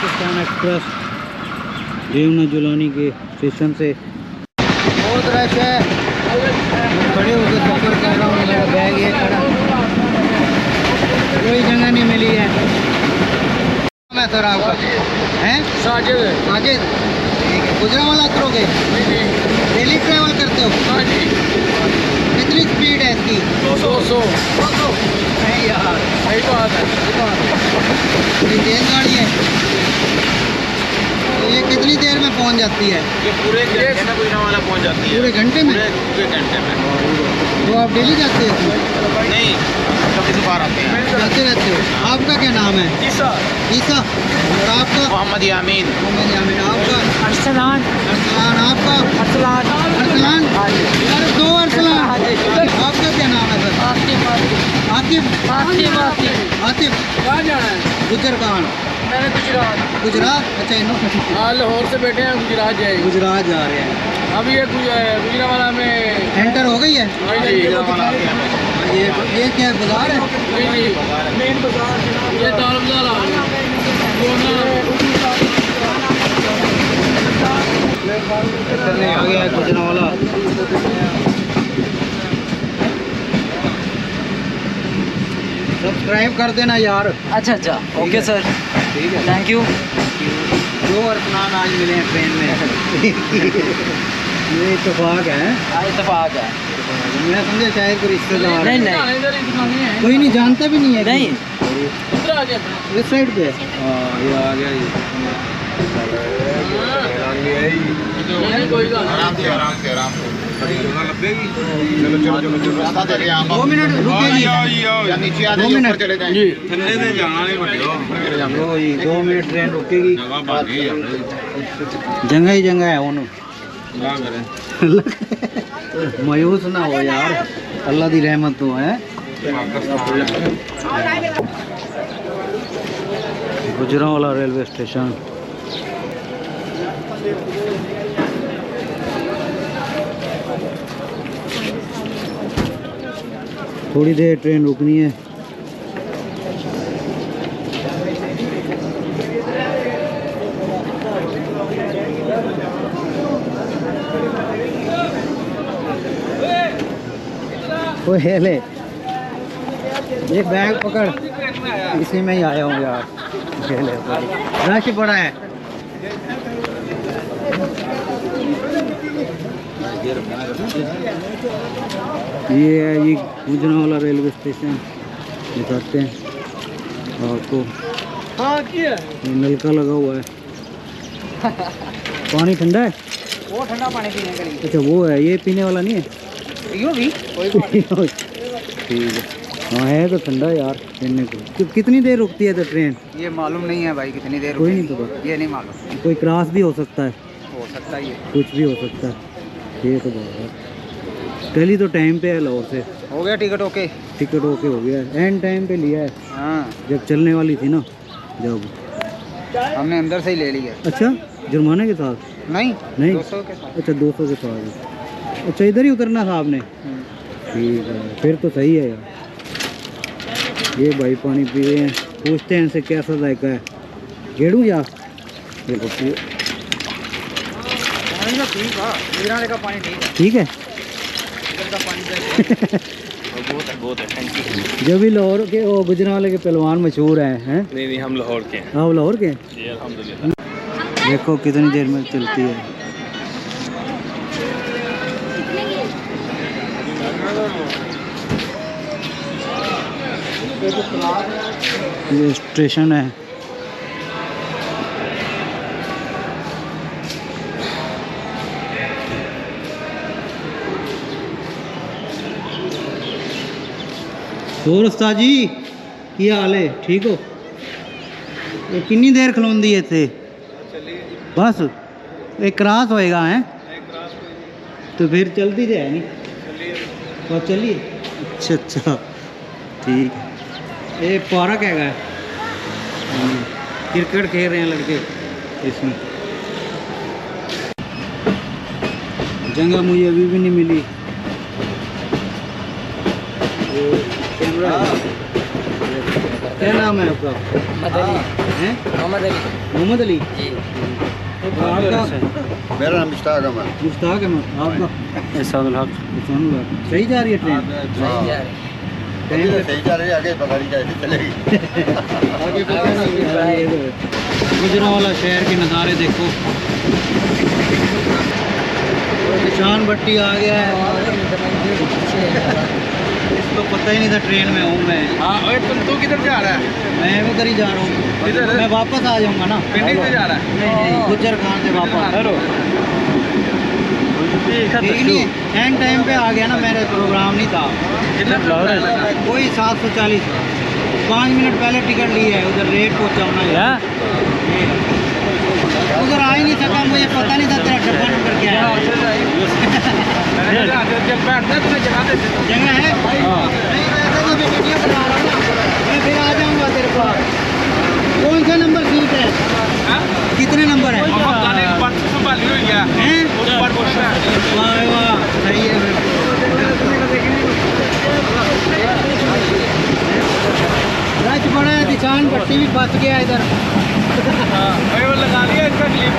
Pakistan express देवना Jolani के station से। बहुत रश है, खड़े होकर सफ़र कर रहा हूँ। मेरा बैग ये खड़ा, कोई जगह नहीं मिली है। मैं सर आपका हैं साजिद। साजिद, ठीक है। गुजरांवाला उतरोगे? डेली ट्रैवल करते हो? हाँ जी। कितनी स्पीड है इसकी? 200। नहीं यार, सही बात है। बड़ी तेज गाड़ी है। ये कितनी देर में पहुंच जाती है? ये पूरे घंटे में गुजरांवाला पहुंच जाती है। पूरे घंटे में? पूरे घंटे में। तो आप डेली जाते हो? नहीं, कभी कभार आते हैं। जाते रहते हो। आपका क्या नाम है? ईसा। ईसा। और आपका? मोहम्मद यामीन। मोहम्मद यामीन। आपका? अरसलान। अरसलान। आपका? अरसलान। अरसलान। अरे दो अरसलान। आपका क्या नाम है सर? आतिफ। आतिफ। आतिफ। आतिफ। कहाँ जाना है? गुजर कहाँ? मैंने गुजरात। गुजरात। अच्छा इन्हों हाँ, लाहौर से बैठे हैं, गुजरात जाएंगे। गुजरात जा रहे हैं। अभी ये गुजरांवाला में एंटर हो गई है? ये क्या बाजार है? मेन बाजार। ये दाल बाजार आ गया। आ गया है गुजरांवाला। सब्सक्राइब कर देना यार। अच्छा अच्छा, ओके सर, ठीक है, थैंक यू। दो अरसलान आज मिले हैं ट्रेन में। ये इत्तेफाक है। इत्तेफाक है। मैं समझा शायद कोई रिश्तेदार। नहीं नहीं, कोई नहीं जानता भी नहीं है। नहीं। इस साइड पे? हाँ ये आ गया ये। आराम से आराम से आराम से। चलो चलो चलो चलो, रास्ता दे रहे हैं आप। 2 मिनट रुकेगी? या नीचे आ 2 जाइए, मिनट ऊपर चले जाएं। थल्ले से जाना नहीं बटियो लो जी 2 मिनट ट्रेन रुकेगी। जगह बाकी है जगह ही जगह है उन्होंने। क्या करें मायूस ना हो यार, अल्लाह की रहमत तो है। Gujranwala railway station. थोड़ी देर ट्रेन रुकनी है। ओए हेले, ये बैग पकड़, इसी में ही आया हूँ यार। हेले रश बड़ा है। ये है ये गुजरांवाला रेलवे स्टेशन, दिखाते हैं आपको। हाँ किया ये नलका लगा हुआ है। पानी ठंडा है? वो ठंडा पानी पीने के लिए। अच्छा वो है, ये पीने वाला नहीं है? यूँ भी कोई ठीक है। हाँ है तो ठंडा यार पीने को। कितनी देर रुकती है तो ट्रेन? ये मालूम नहीं है भाई, कितनी देर कोई नहीं पता। ये नहीं मालूम। कोई क्रॉस भी हो सकता है, हो सकता ही है। कुछ भी हो सकता है। ये तो बात है। पहली तो टाइम पे है लाहौर से। हो गया टिकट? ओके, टिकट ओके हो गया है, एंड टाइम पे लिया है हाँ जब चलने वाली थी ना, जब। हमने अंदर से ही ले लिया। अच्छा जुर्माने के साथ? नहीं नहीं 200 के साथ। अच्छा 200 के साथ। अच्छा इधर ही उतरना था आपने? ठीक है फिर तो सही है यार। ये भाई पानी पी रहे हैं, पूछते हैं इनसे कैसा जायका है। गेड़ू या देखो गुजरांवाले का पानी ठीक है। ठीक है। इधर का पानी बहुत है थैंक यू। जो भी लाहौर के वो गुजरांवाले के पहलवान मशहूर हैं। नहीं नहीं, हम लाहौर के हैं। आप लाहौर के? जी अल्हम्दुलिल्लाह। देखो कितनी देर में चलती है। ये स्टेशन है। ਹੋਰ ਉਸਤਾਦ जी की हाल है? ठीक हो? ये कितनी देर खलोंदी है इतने? बस एक क्रॉस होएगा है तो फिर चलती तो है नहीं। बस चलिए। अच्छा अच्छा ठीक है। ये पार्क है, क्रिकेट खेल रहे हैं लड़के इसमें। जगह मुझे अभी भी नहीं मिली। कैमरा क्या नाम है आपका? हैं? मोहम्मद अली। और आपका? मेरा नाम मुश्ताक अहमद। मुश्ताक अहमद। आपका? एहसानुल हक। सही जा रही है ट्रेन? टाइम पे सही जा रही है, आगे पता नहीं कैसे चलेगी। आगे पता नहीं। गुजरांवाला शहर के नज़ारे देखो। निशान भट्टी आ गया है। इसको पता ही नहीं था ट्रेन में हूँ मैं। हाँ, ओए तू किधर जा रहा है? मैं उधर ही जा रहा हूँ। किधर? मैं वापस आ जाऊँगा ना। पिंडी से जा रहा है? नहीं, गुज्जर खान से वापस। हेलो। ठीक नहीं, एंड टाइम पे आ गया ना, मेरा प्रोग्राम नहीं था। कितना टाइम लगा? कोई 740। 5 मिनट पहले टिकट ली है, उधर लेट पहुँचा हूँ ना यार। उधर आ ही नहीं सका, मुझे पता नहीं था तेरा डब्बा नंबर क्या है। जगह है? नहीं, वैसे तो मैं वीडियो बना रहा हूँ ना, मैं फिर आ जाऊँगा तेरे पास। कौन सा नंबर सीट है? कितने नंबर है? हैं? वाह वाह, सही है। रश बड़ा है, निशान भट्टी भी बच गया इधर। लगा लिया इसका क्लिप।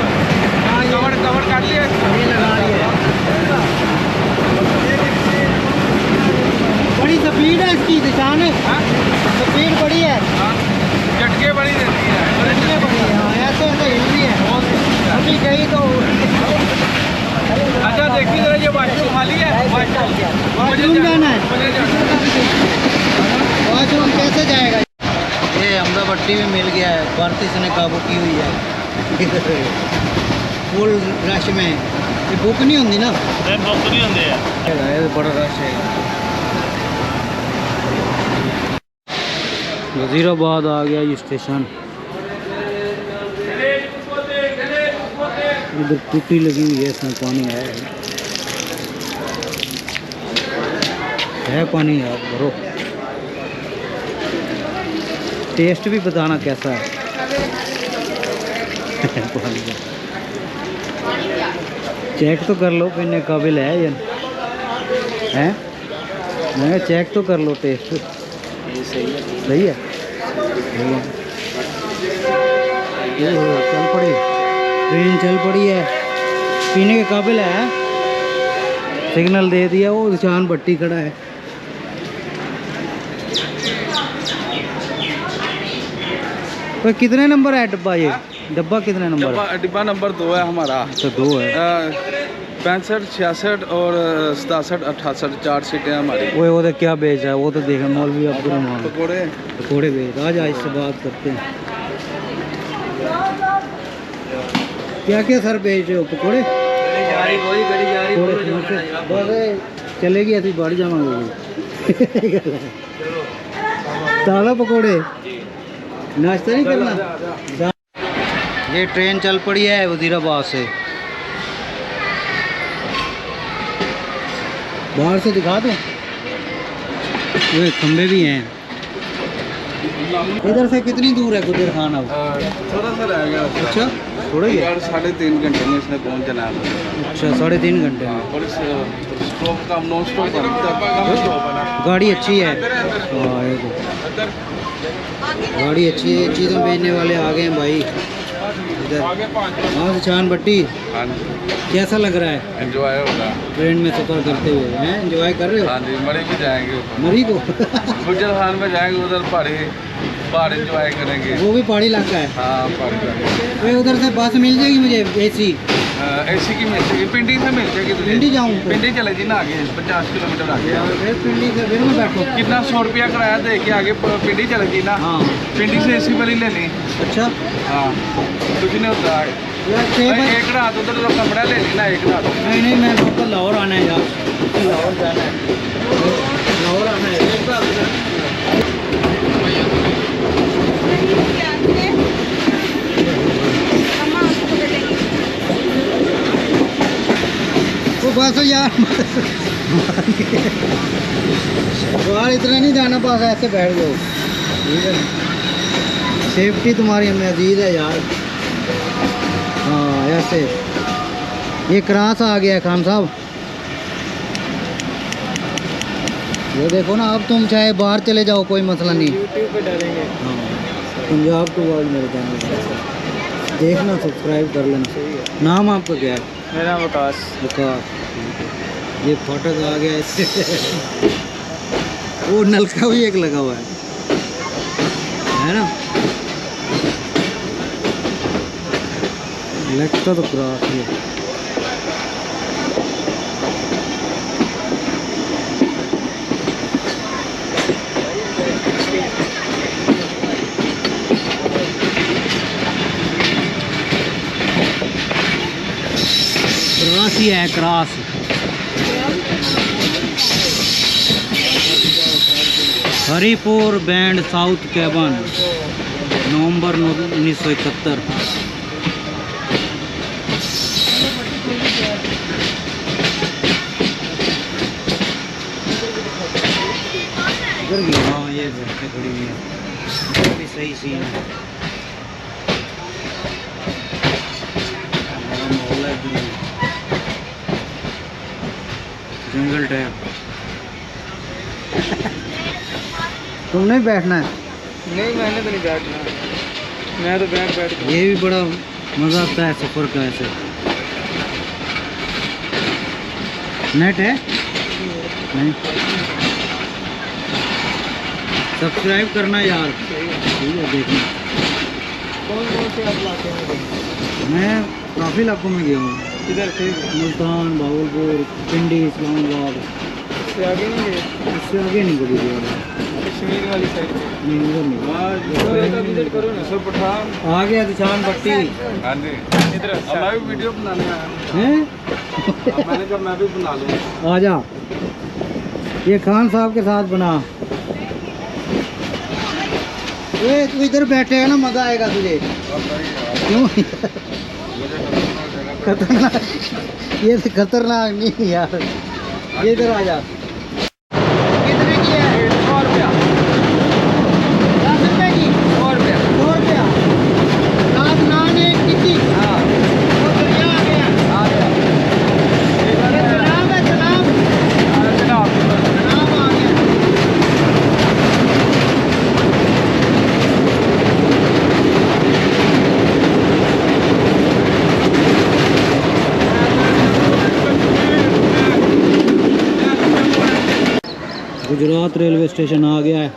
हाँ, कवर कर लिया। ये लगा लिया। बड़ी स्पीड है इसकी, निशान है। स्पीड बड़ी है। झटके बड़ी देती है। झटके बड़ी है। हाँ, ऐसे ऐसे हिल रही है। अभी गई तो अच्छा देखिए जरा, ये वॉशरूम खाली है। वॉशरूम जाना है। वॉशरूम कैसे जाएगा? ये हमदा भट्टी भी मिल गया है, बर्थ इसने काबू की हुई है। फुल रश में ये बुक नहीं होती ना। बुक नहीं होंगे है, बड़ा रश है। वजीराबाद आ गया ये स्टेशन। इधर टूटी लगी हुई है, इसमें पानी है पानी यार, भरो। टेस्ट भी बताना कैसा है। पानी का चेक तो कर लो, पीने काबिल है या हैं? मैं चेक तो कर लो, टेस्ट सही है। ये चल पड़ी ट्रेन, चल पड़ी है, पीने के काबिल है। सिग्नल दे दिया, वो निशान भट्टी खड़ा है। तो कितने नंबर है डब्बा? ये डब्बा कितने नंबर है? डिब्बा नंबर 2 है हमारा। तो 2 है। 65, 66 और 67, 68 4 सीटें हमारी। वो तो क्या बेच रहा है, वो तो देखा मौलवी अब्दुल रहमान पकौड़े पकौड़े बेच। आज इससे बात करते हैं, क्या क्या सर बेच रहे हो? पकौड़े बस चलेगी, अभी बढ़ जावांगे। ताला पकौड़े नाश्ता नहीं करना। ये ट्रेन चल पड़ी है वजीराबाद से। बाहर से दिखा दूँ, ये खंबे भी हैं। इधर से कितनी दूर है गुजर खान? अब थोड़ा सा रह गया। अच्छा, थोड़ा ही है। 3.5 घंटे में इसने पहुंच जाना है। अच्छा, 3.5 घंटे में। और स्टॉप का नॉन स्टॉप कम स्टॉप है ना। गाड़ी अच्छी है। हाँ, ये तो गाड़ी अच्छी है। चीज़ें बेचने वाले आ गए हैं भाई इधर। हाँ, निशान भट्टी हाँ जी, कैसा लग रहा है एंजॉय होगा ट्रेन में सफ़र करते हुए? हैं, एंजॉय कर रहे हो? हाँ जी, मरी भी जाएंगे। मरी को गुजर खान में जाएंगे, उधर पहाड़ एंजॉय करेंगे। वो भी पहाड़ी इलाका है। हाँ, पहाड़ी तो उधर से बस मिल जाएगी मुझे AC? ऐसी की मिल जाएगी, पिंडी से मिल जाएगी। पिंडी जाऊँ? पिंडी चले जी ना, आगे 50 किलोमीटर आगे। फिर पिंडी से फिर मैं बैठूँ? कितना 100 रुपया किराया दे के आगे पिंडी चले जी ना। हाँ। पिंडी से AC वाली ले ली। अच्छा, हाँ, कुछ नहीं होता है। यार 6 बजे। एक रात उधर तो कमरा ले ली ना, एक रात। नहीं नहीं, मैं वापस लाहौर आना है यार, लाहौर जाना है, लाहौर आना है। वो बस यार बाहर इतना नहीं जाना, पास ऐसे बैठ जाओ, ठीक है। सेफ्टी तुम्हारी हमें अजीज है यार। हाँ, ऐसे ये क्रॉस आ गया खान साहब। ये देखो ना, अब तुम चाहे बाहर चले जाओ कोई मसला नहीं। यूट्यूब पे डालेंगे। हाँ, पंजाब टू वर्ल्ड मेरे चैनल पर देखना, सब्सक्राइब कर लेना। नाम आपका क्या है? मेरा नाम विकास। विकास। ये फाटक आ गया इससे। वो नलका भी एक लगा हुआ है ना। लगता तो क्रॉस है। क्रॉस ही है, क्रॉस। हरिपुर बैंड साउथ कैबन, नवंबर 1971। इधर भी हाँ, ये बसें खड़ी हुई हैं, ये भी सही सीन है। बड़ा माहौल है इधर भी। जंगल टाइप। तुमने भी बैठना है? नहीं, मैंने तो नहीं बैठना। मैं तो बैठ ये भी बड़ा मज़ा आता है सफ़र का ऐसे। नेट है? नहीं। सब्सक्राइब करना यार, ठीक है, देखना। कौन कौन से आप इलाके में गए? मैं काफ़ी इलाकों में गया हूँ। किधर थे? मुल्तान, भावलपुर, पिंडी, इस्लामाबाद। इससे आगे नहीं गए? इससे आगे नहीं कभी गया। कश्मीर वाली साइड। नहीं, उधर नहीं। का विजिट करो ना। सब पठान आ गया दिशान पट्टी। हाँ जी, इधर अब मैं भी वीडियो बनाने आया हूँ। हैं? अब मैंने कहा मैं भी बना लूँ। आ जा, ये खान साहब के साथ बना। ए, तू इधर बैठेगा ना, मज़ा आएगा तुझे। क्यों? खतरनाक, ये तो खतरनाक नहीं यार। ये इधर आ जा। कितने की है? 100 रुपया। 10 रुपए की? 100 रुपया। 100 रुपया। साथ नान एक टिक्की। हाँ, वो तो ये आ गया। आ गया। ये सलाम है, सलाम। जनाब। सलाम आ गया। गुजरात रेलवे स्टेशन आ गया है।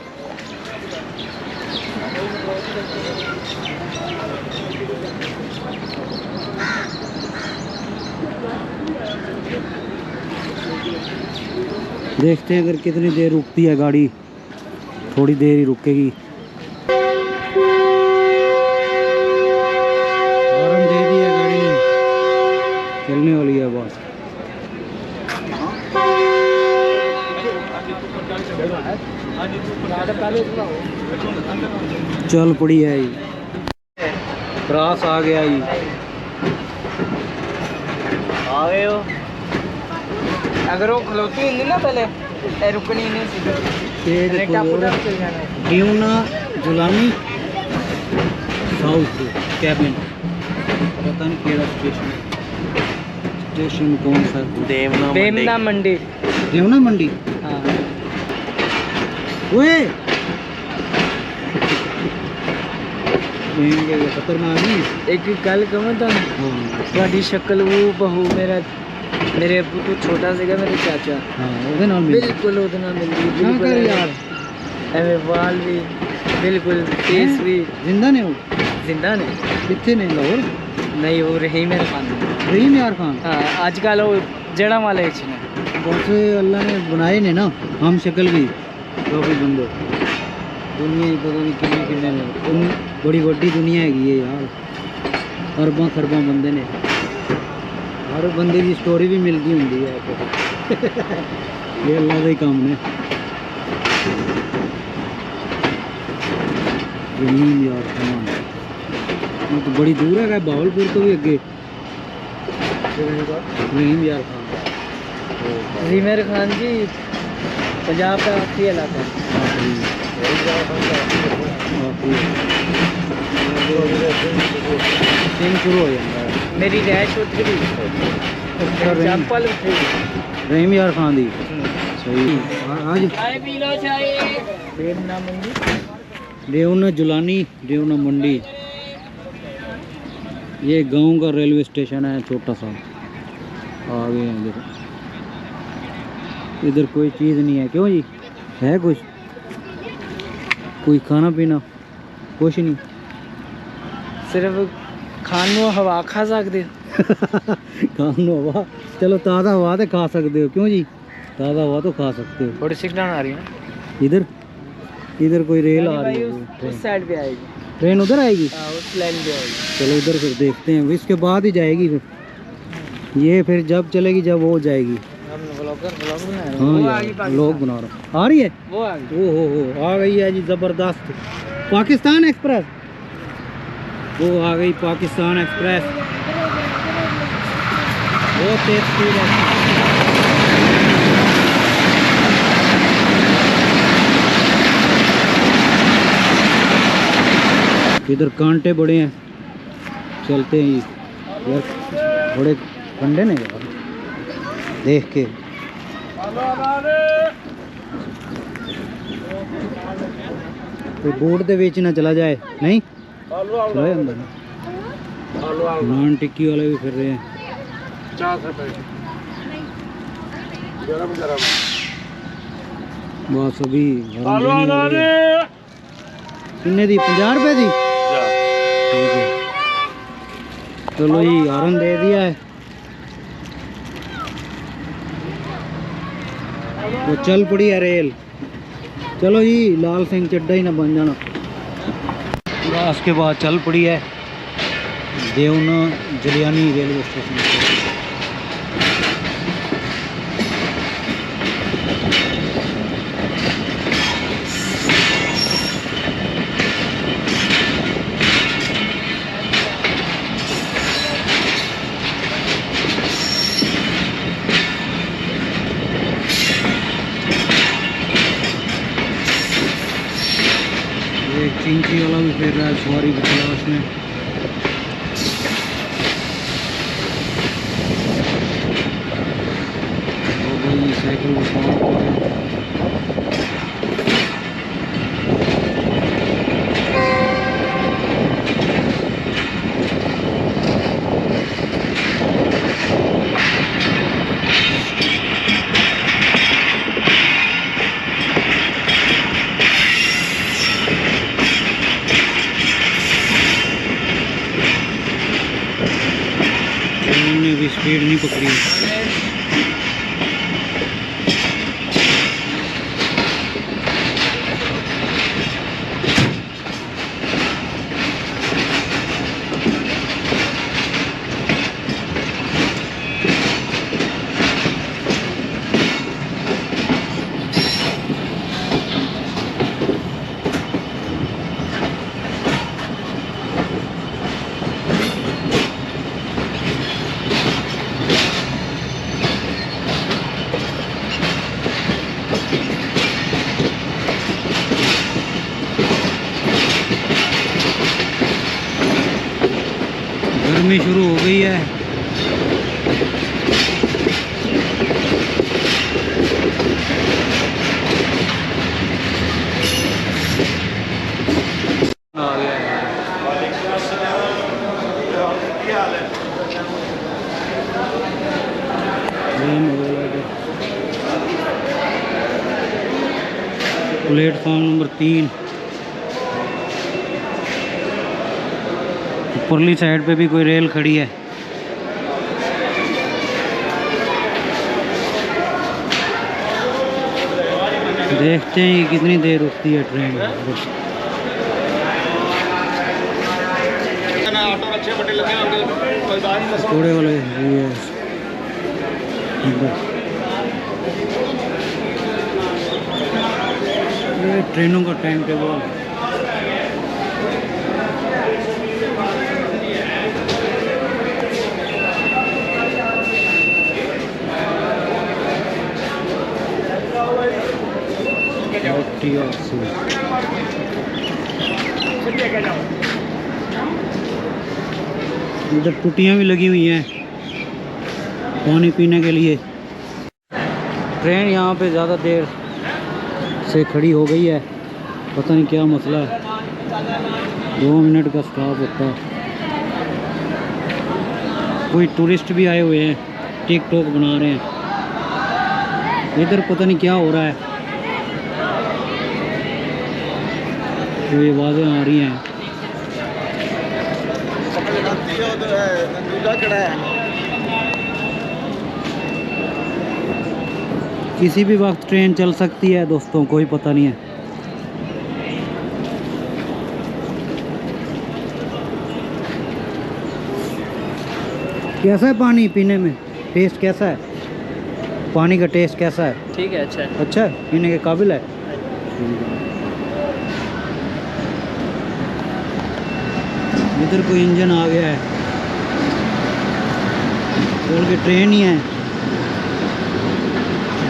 देखते हैं अगर कितनी देर रुकती है गाड़ी। थोड़ी देर ही रुकेगी। हॉर्न दे दी है गाड़ी ने, चलने वाली है बस। चल पड़ी है ये, क्रॉस आ गया ये। आ गए हो। अगर वो खलोती होंगी ना पहले, ए रुकनी नहीं सी। ये डायरेक्ट देखो, आपको चल जाना है। Dunant Jolani south cabin. पता नहीं केड़ा स्टेशन, स्टेशन कौन सा? बेमना मंडी। देवना मंडी। हाँ। ओए ये खतरनाक नहीं। एक गल कहूँ तो ਤੁਹਾਡੀ ਸ਼ਕਲ ਉਹ ਬਹੂ ਮੇਰੇ ਅੱਬੂ ਤੋਂ ਛੋਟਾ ਸੀਗਾ ਮੇਰੇ ਚਾਚਾ। हाँ ਉਹਦੇ ਨਾਲ ਮਿਲ। ਬਿਲਕੁਲ ਉਹਦੇ ਨਾਲ ਮਿਲਦੀ ਨਾ ਬਿਲਕੁਲ ਕਰ ਯਾਰ। ਐਵੇਂ ਵਾਲ ਵੀ ਬਿਲकुल ਫੇਸ ਵੀ जिंदा ने वो? ਜ਼ਿੰਦਾ ਨੇ। कितने ने? लाहौर? ਨਹੀਂ ਉਹ रहीम खान ने। रहीम यार खान। हाँ ਅੱਜ ਕੱਲ ਉਹ जड़ा वाले च ने। वैसे अल्लाह ने बनाए ने ना हम शक्ल भी काफी बंदे। दुनिया ही पता नहीं किन्ने किन्ने ने, बड़ी वड्डी दुनिया हैगी है यार। अरबां खरबां बंदे ने, हर बंदे की स्टोरी भी मिलती होंगी है। ये अल्लाह का ही काम ने। रहीम यार खान वो तो बड़ी दूर है, भावलपुर तो भी अगे। रहीम यार खान रीमेर खान जी पंजाब का आखिरी इलाका सिंह शुरू हो जाता है। मेरी रैश उतरी अच्छा, एग्जाम्पल उतरी। रहीम यार खान दी सही आज चाय पी लो चाय। प्रेमना मंडी, रेवना जुलानी, रेवना मंडी। ये गांव का रेलवे स्टेशन है, छोटा सा। आगे हैं इधर, इधर कोई चीज़ नहीं है। क्यों जी, है कुछ? कोई खाना पीना कुछ नहीं? सिर्फ खानों हवा खा सकते हो। खानो हवा, चलो ताज़ा हवा तो खा सकते हो। क्यों जी, ताज़ा हवा तो खा सकते हो। 46 डाउन आ रही है ना? इधर इधर कोई रेल आ रही भाई है। उस साइड पे आएगी। ट्रेन उधर आएगी? हाँ, उस लाइन पे आएगी। चलो उधर फिर देखते हैं, इसके बाद ही जाएगी फिर। ये फिर जब चलेगी जब वो जाएगी। हम व्लॉग बना रहे हैं। हाँ वो आ यार, गई पाकिस्तान। लोग बना रहा। आ रही है? वो आ गई। ओ हो, आ गई है जी, ज़बरदस्त। पाकिस्तान एक्सप्रेस, वो आ गई पाकिस्तान एक्सप्रेस। बहुत तेज स्पीड है। इधर कांटे बड़े हैं, चलते हैं यार, बड़े कंडे ने यार, देख के। कोई बोर्ड दे बेच ना चला जाए। नहीं चलाए अंदर। नान टिक्की वाले भी फिर रहे हैं। 50 रुपए गरम गरम। बस अभी किन्ने दी? 50 रुपए दी। ठीक है, चलो जी, हॉर्न दे दिया है। वो चल पड़ी है रेल। चलो जी, लाल सिंह चड्डा ही ना बन जाना। बस के बाद चल पड़ी है देवना जलियानी रेलवे स्टेशन। एक चिंची वाला भी फिर रहा है सवारी की तलाश में। वो भाई साइकिल को पार कर रहे हैं। उन्होंने भी स्पीड नहीं पकड़ी। गर्मी शुरू हो गई है। Platform number 3। ऊपरली साइड पे भी कोई रेल खड़ी है। देखते हैं कितनी देर रुकती है ट्रेन। थोड़े वाले ये ट्रेनों का टाइम टेबल। इधर टुटियाँ भी लगी हुई हैं पानी पीने के लिए। ट्रेन यहाँ पे ज़्यादा देर से खड़ी हो गई है, पता नहीं क्या मसला है। 2 मिनट का स्टॉप होता है। कोई टूरिस्ट भी आए हुए हैं, टिकटॉक बना रहे हैं। इधर पता नहीं क्या हो रहा है, तो ये आवाज़ें आ रही हैं। किसी भी वक्त ट्रेन चल सकती है दोस्तों, कोई पता नहीं है। कैसा है पानी पीने में? टेस्ट कैसा है? पानी का टेस्ट कैसा है? ठीक है, अच्छा है। अच्छा है, पीने के काबिल है। इधर कोई इंजन आ गया है, बोल के ट्रेन ही है।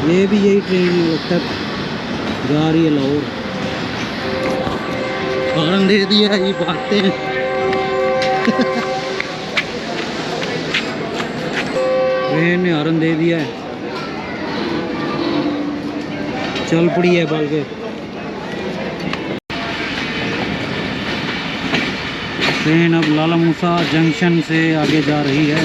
ये भी यही ट्रेन है, लगता है जा रही है लाहौर। हॉर्न दे दिया, ये भागते हैं। ट्रेन ने हॉर्न दे दिया है, चल पड़ी है बल्कि। ट्रेन अब लाला मूसा जंक्शन से आगे जा रही है।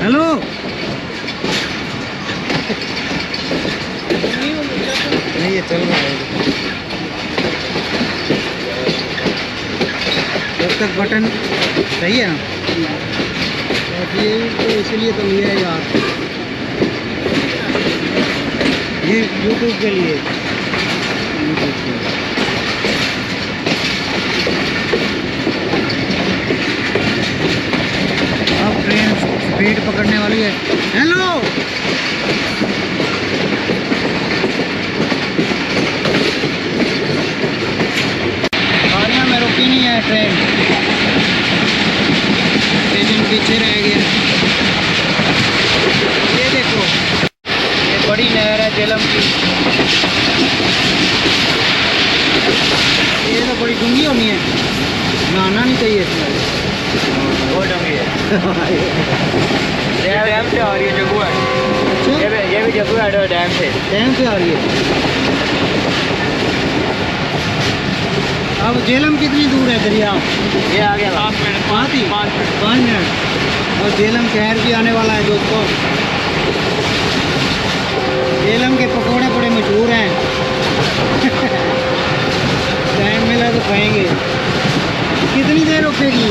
हेलो, नहीं ये चल रहा है। जब तक बटन सही है ना, ये तो इसलिए तो लिया है यार, ये यूट्यूब के लिए। अब ट्रेन स्पीड पकड़ने वाली है। हेलो, में रुकी नहीं है ट्रेन, स्टेशन पीछे रह गया। ये देखो, ये बड़ी नहर है झेलम की। ये तो बड़ी डूंगी होनी है, नहाना नहीं चाहिए इसमें। वो डंगी है। डैम से आ रही है जगू है। अच्छा, ये भी जगू है डैम से। डैम से आ रही है। अब झेलम कितनी दूर है दरिया? ये आ गया 7 मिनट, 5 मिनट। और झेलम शहर भी आने वाला है दोस्तों। झेलम के पकौड़े बड़े मशहूर हैं। टाइम मिला तो खाएंगे। कितनी देर रुकेगी?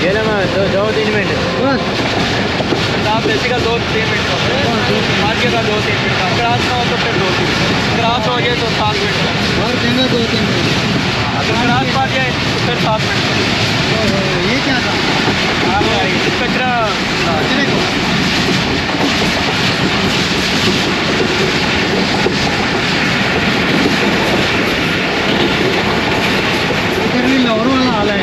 झेलम 2-3 मिनट बस। आप जैसे का 2-3 मिनट का, आगे का 2-3 मिनट का, क्रॉस ना हो तो फिर 2-3 मिनट, क्रॉस हो जाए तो 7 मिनट का, और जगह 2-3 मिनट। अगर क्रॉस पा जाए तो फिर 7 मिनट का। ये क्या था? आप कचरा कचरे को इधर भी लाहौर वाला हाल है।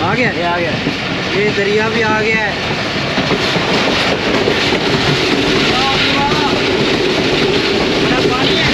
आ गया, ये आ गया। ये दरिया भी आ गया है। बड़ा पानी है।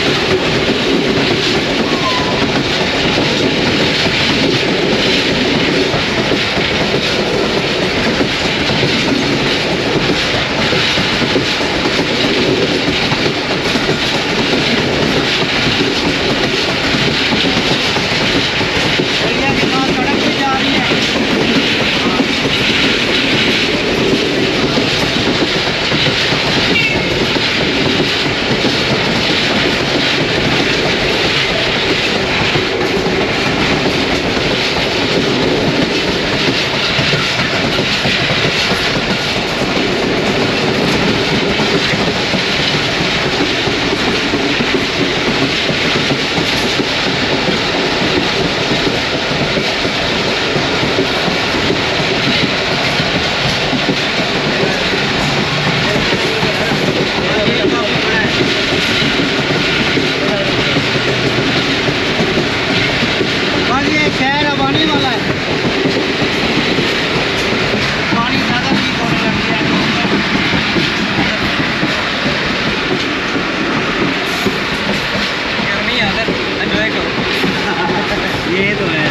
ये तो है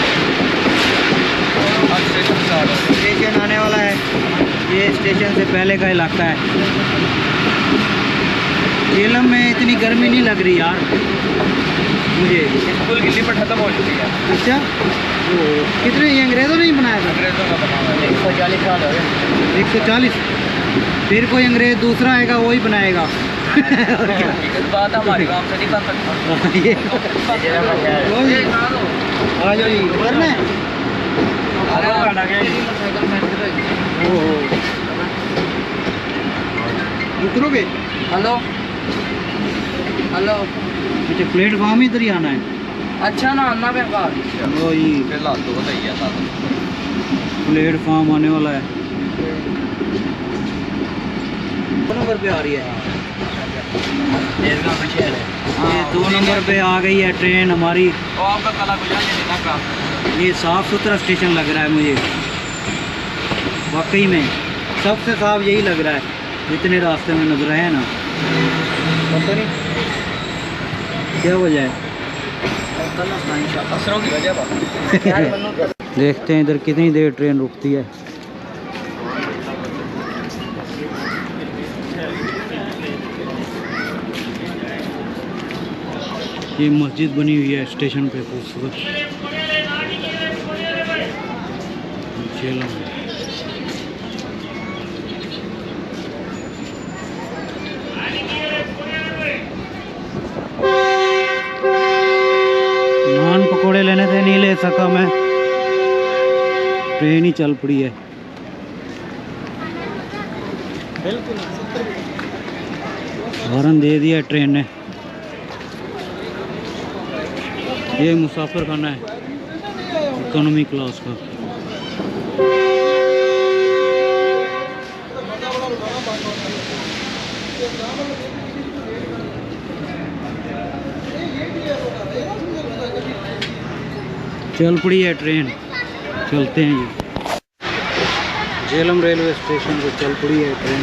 अब स्टेशन स्टार्ट हो गया। स्टेशन आने वाला है। ये स्टेशन से पहले का इलाका है। झेलम में इतनी गर्मी नहीं लग रही यार मुझे। स्कूल की लिमिट खत्म हो चुकी है। अच्छा वो कितने ये अंग्रेज़ों ने ही बनाया था? अंग्रेजों का बना हुआ है। 140 साल हो गए। 140। फिर कोई अंग्रेज़ दूसरा आएगा वही बनाएगा। और क्या? इस बात हमारे गांव से नहीं बन सकता। ये आ जाओ जी करना है। ओहो उतरोगे? Hello hello. अच्छा प्लेटफॉर्म इधर ही आना है। अच्छा ना आना बेगा ओ जी फिलहाल तो बताइए था। प्लेटफॉर्म आने वाला है। 2 नंबर पे आ रही है। ये 2 नंबर पे आ गई है ट्रेन हमारी। तो आपका कला गुजर नहीं लगा। ये साफ़ सुथरा स्टेशन लग रहा है मुझे वाकई में। सबसे साफ यही लग रहा है जितने रास्ते में नजर आए हैं ना। पता नहीं क्या वजह है। असरों की वजह बात। देखते हैं इधर कितनी देर ट्रेन रुकती है। ये मस्जिद बनी हुई है स्टेशन पे खूबसूरत। झेलम नान पकोड़े लेने थे नहीं ले सका मैं। ट्रेन ही चल पड़ी है। हॉर्न दे दिया ट्रेन ने। ये मुसाफिर खाना है इकोनॉमी क्लास का। चल पड़ी है ट्रेन। चलते हैं जी। झेलम रेलवे स्टेशन पे चल पड़ी है ट्रेन।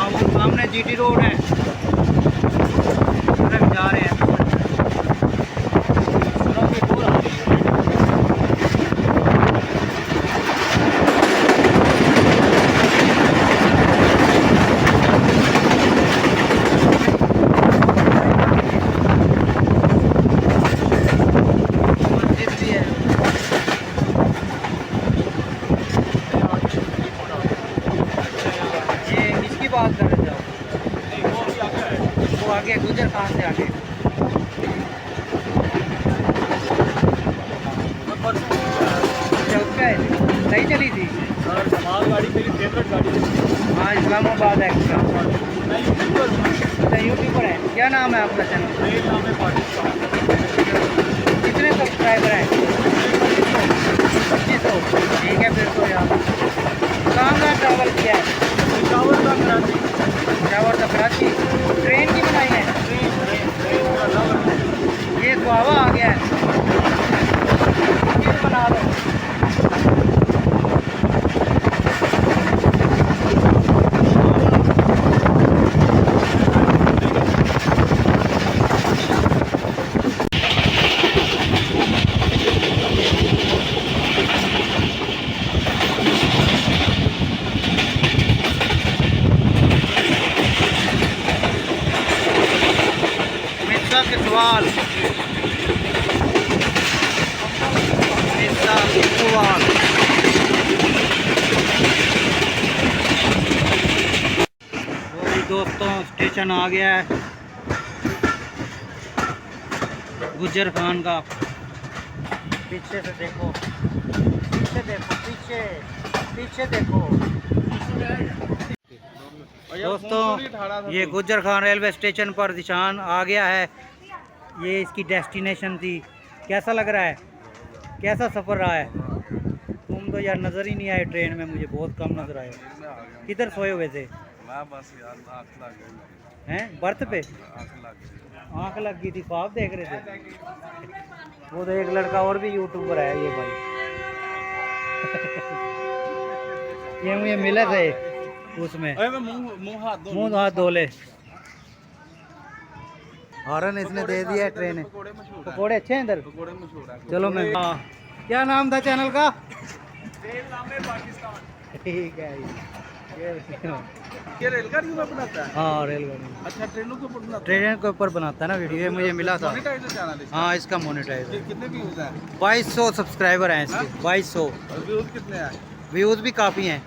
हाँ वो सामने जीटी रोड है, तरफ जा रहे हैं। बात कर रहे थे वो आगे गुजर खान से आगे। अच्छा उसका है, सही चली थी गाड़ी मेरी फेवरेट गाड़ी है। हाँ इस्लामाबाद एक्स्ट्रा। अच्छा यूट्यूबर है, क्या नाम है आपका चैनल? मेरा नाम है पाकिस्तान। कितने सब्सक्राइबर हैं? 2500। ठीक है फिर तो यार। कहाँ कहाँ ट्रैवल किया है? पेशावर का कराची। पेशावर का कराची। ट्रेन की बनाई है? ये दुआवा आ गया है, फिर बना दो। के सवाल दोस्तों स्टेशन आ गया है गुज्जर खान का। पीछे से देखो, पीछे देखो, पीछे पीछे देखो दोस्तों। ये गुज्जर खान रेलवे स्टेशन पर निशान आ गया है। ये इसकी डेस्टिनेशन थी। कैसा लग रहा है, कैसा सफ़र रहा है? तुम तो यार नज़र ही नहीं आए ट्रेन में, मुझे बहुत कम नज़र आए। किधर सोए हुए थे? बस यार आँख लग गई हैं बर्थ पे? आँख लग गई थी, ख्वाब देख रहे थे। वो तो एक लड़का और भी यूट्यूबर है ये भाई ये मुझे मिला था उसमें, मुँह हाथ धो ले। हॉर्न इसने दे दिया ट्रेन। पकोड़े अच्छे हैं इधर। चलो मैं क्या नाम था चैनल का? ठीक है ये रेलगाड़ी में बनाता है? हाँ रेलगाड़ी। अच्छा ट्रेनों के ऊपर बनाता है? ट्रेन के ऊपर बनाता है ना वीडियो, ये मुझे मिला था। मोनेटाइज्ड चैनल है? हाँ इसका मोनेटाइज है। कितने व्यूज हैं? 2200 सब्सक्राइबर हैं इसके। 2200 व्यूज कितने हैं? व्यूज़ भी काफ़ी हैं।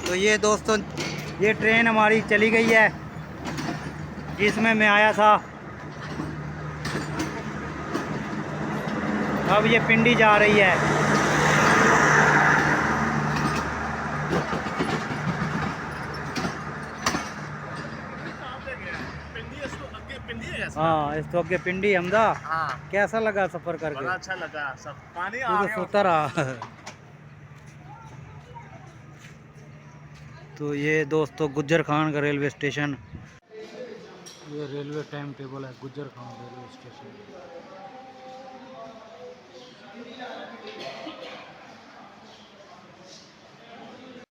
तो ये दोस्तों ये ट्रेन हमारी चली गई है जिसमें मैं आया था। अब ये पिंडी जा रही है। हाँ इस तो अगे पिंडी हमदा। हाँ कैसा लगा सफ़र करके? बड़ा अच्छा लगा। सब पानी तू आ तो गया। सोता रहा तो ये दोस्तों गुज्जर खान का रेलवे स्टेशन, ये रेलवे टाइम टेबल है गुज्जर खान रेलवे स्टेशन।